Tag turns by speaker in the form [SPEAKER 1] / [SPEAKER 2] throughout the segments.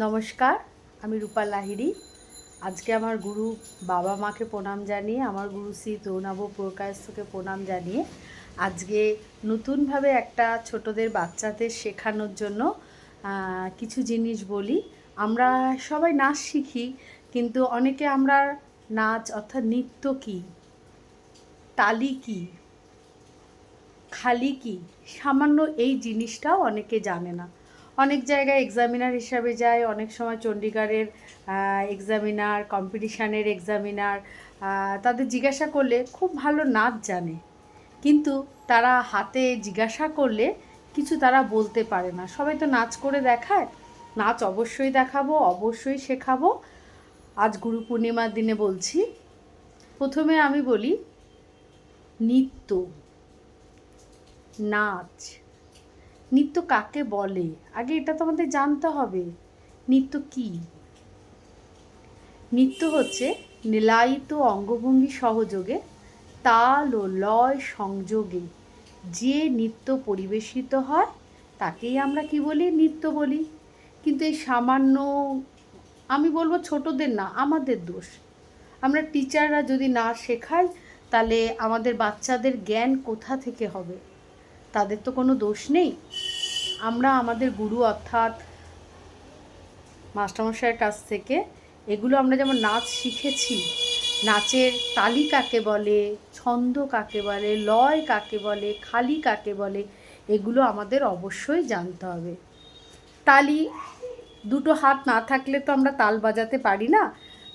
[SPEAKER 1] নমস্কার, আমি রূপা লাহিড়ী। আজকে আমার গুরু বাবা মাকে প্রণাম জানিয়ে, আমার গুরু শ্রী তরুণাভ প্রকাশকে প্রণাম জানিয়ে আজকে নতুনভাবে একটা ছোটদের বাচ্চাদের শেখানোর জন্য কিছু জিনিস বলি। আমরা সবাই নাচ শিখি, কিন্তু অনেকে আমরা নাচ অর্থাৎ নৃত্য কী, তালি কী, খালি কী, সামান্য এই জিনিসটাও অনেকে জানে না। অনেক জায়গায় এক্সামিনার হিসাবে যায়, অনেক সময় চণ্ডীগড়ের এক্সামিনার, কম্পিটিশানের এক্সামিনার, তাদের জিজ্ঞাসা করলে খুব ভালো নাচ জানে, কিন্তু তারা হাতে জিজ্ঞাসা করলে কিছু তারা বলতে পারে না। সবাই তো নাচ করে দেখায়, নাচ অবশ্যই দেখাবো, অবশ্যই শেখাবো। আজ গুরু পূর্ণিমার দিনে বলছি। প্রথমে আমি বলি নৃত্য, নাচ। নৃত্য কাকে বলে আগে এটা তো আমাদের জানতে হবে। নৃত্য কী? নৃত্য হচ্ছে নীলায়িত অঙ্গভঙ্গি সহযোগে তাল ও লয় সংযোগে যে নৃত্য পরিবেশিত হয় তাকেই আমরা কি বলি? নৃত্য বলি। কিন্তু এই সামান্য, আমি বলবো ছোটদের না, আমাদের দোষ। আমরা টিচাররা যদি না শেখাই, তাহলে আমাদের বাচ্চাদের জ্ঞান কোথা থেকে হবে? তাদের তো কোনো দোষ নেই। আমরা আমাদের গুরু অর্থাৎ মাস্টারমশাইয়ের কাছ থেকে এগুলো আমরা যেমন নাচ শিখেছি, নাচের তালি কাকে বলে, ছন্দ কাকে বলে, লয় কাকে বলে, খালি কাকে বলে, এগুলো আমাদের অবশ্যই জানতে হবে। তালি, দুটো হাত না থাকলে তো আমরা তাল বাজাতে পারি না,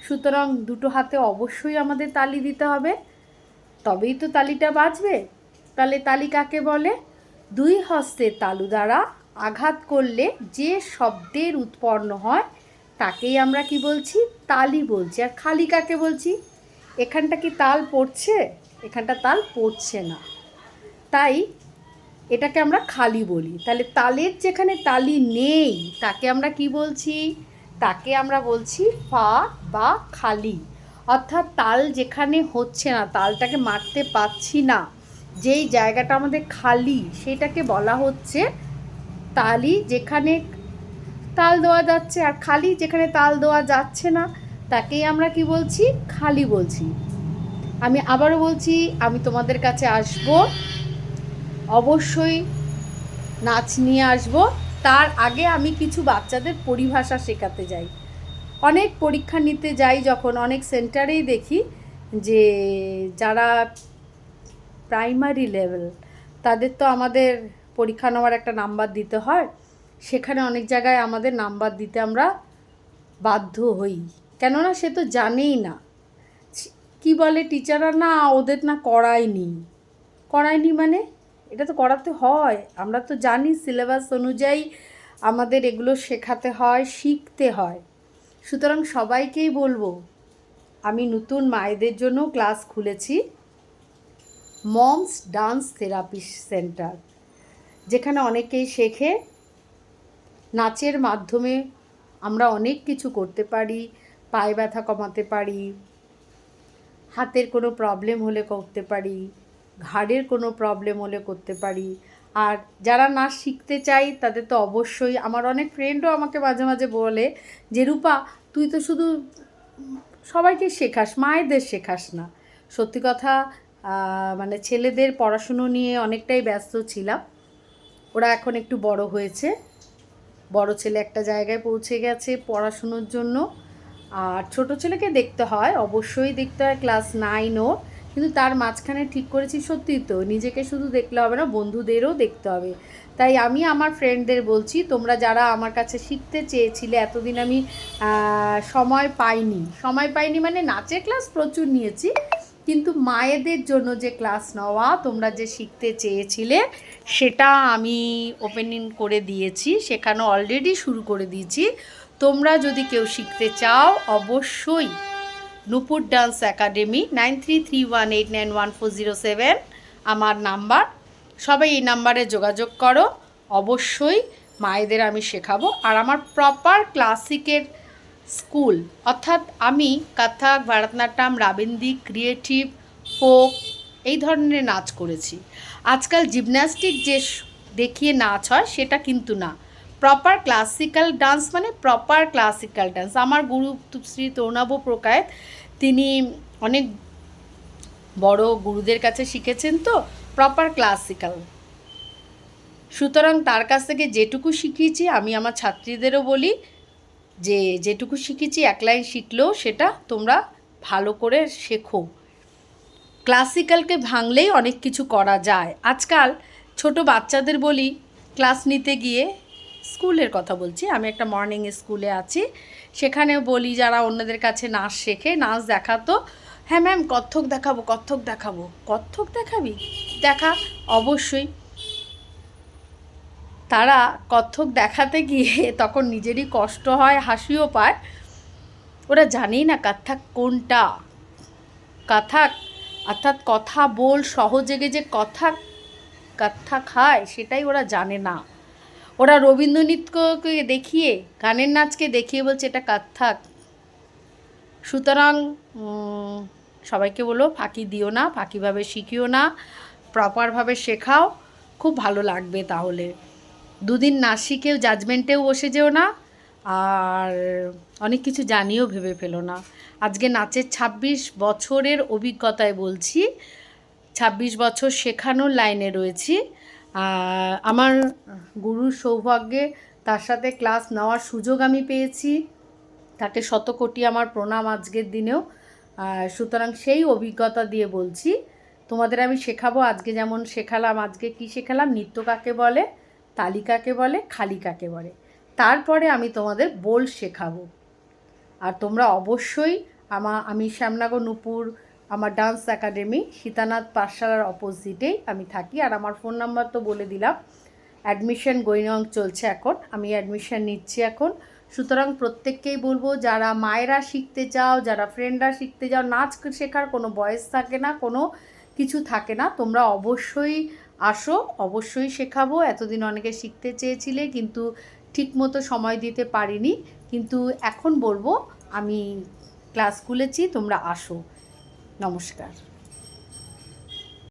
[SPEAKER 1] সুতরাং দুটো হাতে অবশ্যই আমাদের তালি দিতে হবে, তবেই তো তালিটা বাজবে। তাহলে তালি কাকে বলে? দুই হস্তে তালু দ্বারা আঘাত করলে যে শব্দের উৎপন্ন হয় তাকেই আমরা কি বলছি? তালি বলছি। আর খালি কাকে বলছি? এখানটা কি তাল পড়ছে? এখানটা তাল পড়ছে না, তাই এটাকে আমরা খালি বলি। তাহলে তালের যেখানে তালি নেই তাকে আমরা কি বলছি? তাকে আমরা বলছি ফা বা খালি। অর্থাৎ তাল যেখানে হচ্ছে না, তালটাকে মারতে পারছি না, যেই জায়গাটা আমাদের খালি সেটাকে বলা হচ্ছে তালি। যেখানে তাল দেওয়া যাচ্ছে আর খালি, যেখানে তাল দেওয়া যাচ্ছে না তাকেই আমরা কি বলছি? খালি বলছি। আমি আবারও বলছি, আমি তোমাদের কাছে আসব, অবশ্যই নাচ নিয়ে আসব। তার আগে আমি কিছু বাচ্চাদের পরিভাষা শেখাতে যাই। অনেক পরীক্ষা নিতে যাই যখন, অনেক সেন্টারেই দেখি যে যারা প্রাইমারি লেভেল তাদের তো আমাদের পরীক্ষা নেওয়ার একটা নাম্বার দিতে হয়। সেখানে অনেক জায়গায় আমাদের নাম্বার দিতে আমরা বাধ্য হই, কেননা সে তো জানেই না। কি বলে টিচাররা? না, ওদের না করায়নি। করায়নি মানে? এটা তো করাতে হয়। আমরা তো জানি সিলেবাস অনুযায়ী আমাদের এগুলো শেখাতে হয়, শিখতে হয়। সুতরাং সবাইকেই বলবো, আমি নতুন মায়েদের জন্য ক্লাস খুলেছি, মমস ডান্স থেরাপি সেন্টার, যেখানে অনেকেই শেখে। নাচের মাধ্যমে আমরা অনেক কিছু করতে পারি। পায়ে ব্যথা কমাতে পারি, হাতের কোনো প্রবলেম হলে করতে পারি, ঘাড়ের কোনো প্রবলেম হলে করতে পারি। আর যারা নাচ শিখতে চাই তাদের তো অবশ্যই, আমার অনেক ফ্রেন্ডও আমাকে মাঝে মাঝে বলে যে রূপা, তুই তো শুধু সবাইকে শেখাস, মায়েদের শেখাস না। সত্যি কথা, মানে ছেলেদের পড়াশুনো নিয়ে অনেকটাই ব্যস্ত ছিলাম। ওরা এখন একটু বড় হয়েছে, বড় ছেলে একটা জায়গায় পৌঁছে গেছে পড়াশুনোর জন্য, আর ছোট ছেলেকে দেখতে হয়, অবশ্যই দেখতে হয়, ক্লাস 9 ওর। কিন্তু তার মাঝখানে ঠিক করেছি, সত্যি তো নিজেকে শুধু দেখলে হবে না, বন্ধুদেরও দেখতে হবে। তাই আমি আমার ফ্রেন্ডদের বলছি, তোমরা যারা আমার কাছে শিখতে চেয়েছিলে, এতদিন আমি সময় পাইনি মানে নাচের ক্লাস প্রচুর নিয়েছি, কিন্তু মায়েদের জন্য যে ক্লাস নেওয়া তোমরা যে শিখতে চেয়েছিলে সেটা আমি ওপেনিং করে দিয়েছি, শেখানো অলরেডি শুরু করে দিয়েছি। তোমরা যদি কেউ শিখতে চাও, অবশ্যই নূপুর ডান্স একাডেমি, 9331891407 আমার নাম্বার। সবাই এই নাম্বারে যোগাযোগ করো, অবশ্যই মায়েদের আমি শেখাবো। আর আমার প্রপার ক্লাসিকের স্কুল, অর্থাৎ আমি কত্থক, ভারতনাট্যম, রাবিন্দিক, ক্রিয়েটিভ, ফোক এই ধরনের নাচ করেছি। আজকাল জিমন্যাস্টিক যে দেখিয়ে নাচ হয় সেটা কিন্তু না, প্রপার ক্লাসিক্যাল ডান্স মানে প্রপার ক্লাসিক্যাল ডান্স। আমার গুরু শ্রী তরুণাভ প্রকায়েত তিনি অনেক বড় গুরুদের কাছে শিখেছেন, তো প্রপার ক্লাসিক্যাল। সুতরাং তার কাছ থেকে যেটুকু শিখিয়েছি আমি আমার ছাত্রীদেরও বলি যে যেটুকু শিখেছি এক লাইন শিখলেও সেটা তোমরা ভালো করে শেখো। ক্লাসিক্যালকে ভাঙলেই অনেক কিছু করা যায়। আজকাল ছোট বাচ্চাদের বলি ক্লাস নিতে গিয়ে, স্কুলের কথা বলছি, আমি একটা মর্নিং স্কুলে আছি, সেখানে বলি যারা অন্যদের কাছে নাচ শেখে, নাচ দেখাতো, হ্যাঁ ম্যাম কত্থক দেখাবো, কত্থক দেখাবো। কত্থক দেখাবি? দেখা, অবশ্যই। তারা কত্থক দেখাতে গিয়ে তখন নিজেরই কষ্ট হয়, হাসিও পায়। ওরা জানেই না কত্থক কোনটা। কত্থক অর্থাৎ কথা বল সহযোগে যে কত্থক হয় সেটাই ওরা জানে না। ওরা রবীন্দ্রনৃত্যকে দেখিয়ে, গানের নাচকে দেখিয়ে বলছে এটা কত্থক। সুতরাং সবাইকে বলো ফাঁকি দিও না, ফাঁকিভাবে শিখিও না, প্রপারভাবে শেখাও, খুব ভালো লাগবে। তাহলে দুদিন না শিখেও জাজমেন্টেও বসে যেও না, আর অনেক কিছু জানিয়েও ভেবে ফেলো না। আজকে নাচের 26 বছরের অভিজ্ঞতায় বলছি, 26 বছর শেখানোর লাইনে রয়েছি। আমার গুরুর সৌভাগ্যে তার সাথে ক্লাস নেওয়ার সুযোগ আমি পেয়েছি, তাকে শতকোটি আমার প্রণাম আজকের দিনেও। সুতরাং সেই অভিজ্ঞতা দিয়ে বলছি, তোমাদের আমি শেখাবো। আজকে যেমন শেখালাম, আজকে কি শেখালাম, নৃত্য কাকে বলে, তালি কাকে বলে, খালি কাকে বলে, তারপরে আমি তোমাদের বোল শেখাবো। আর তোমরা অবশ্যই আমি শ্যামনগর নূপুর, আমার ডান্স একাডেমি সীতানাথ পাঠশালার অপোজিটেই আমি থাকি। আর আমার ফোন নাম্বার তো বলে দিলাম। অ্যাডমিশন গোয়িং অন চলছে এখন, আমি অ্যাডমিশন নিচ্ছি এখন। সুতরাং প্রত্যেককেই বলবো, যারা মায়েরা শিখতে চাও, যারা ফ্রেন্ডরা শিখতে চাও, নাচ শেখার কোনো বয়স থাকে না, কোনো কিছু থাকে না, তোমরা অবশ্যই আসো, অবশ্যই শেখাবো। এতদিন অনেকে শিখতে চেয়েছিলে কিন্তু ঠিকমতো সময় দিতে পারিনি, কিন্তু এখন বলবো আমি ক্লাস খুলেছি, তোমরা আসো। নমস্কার।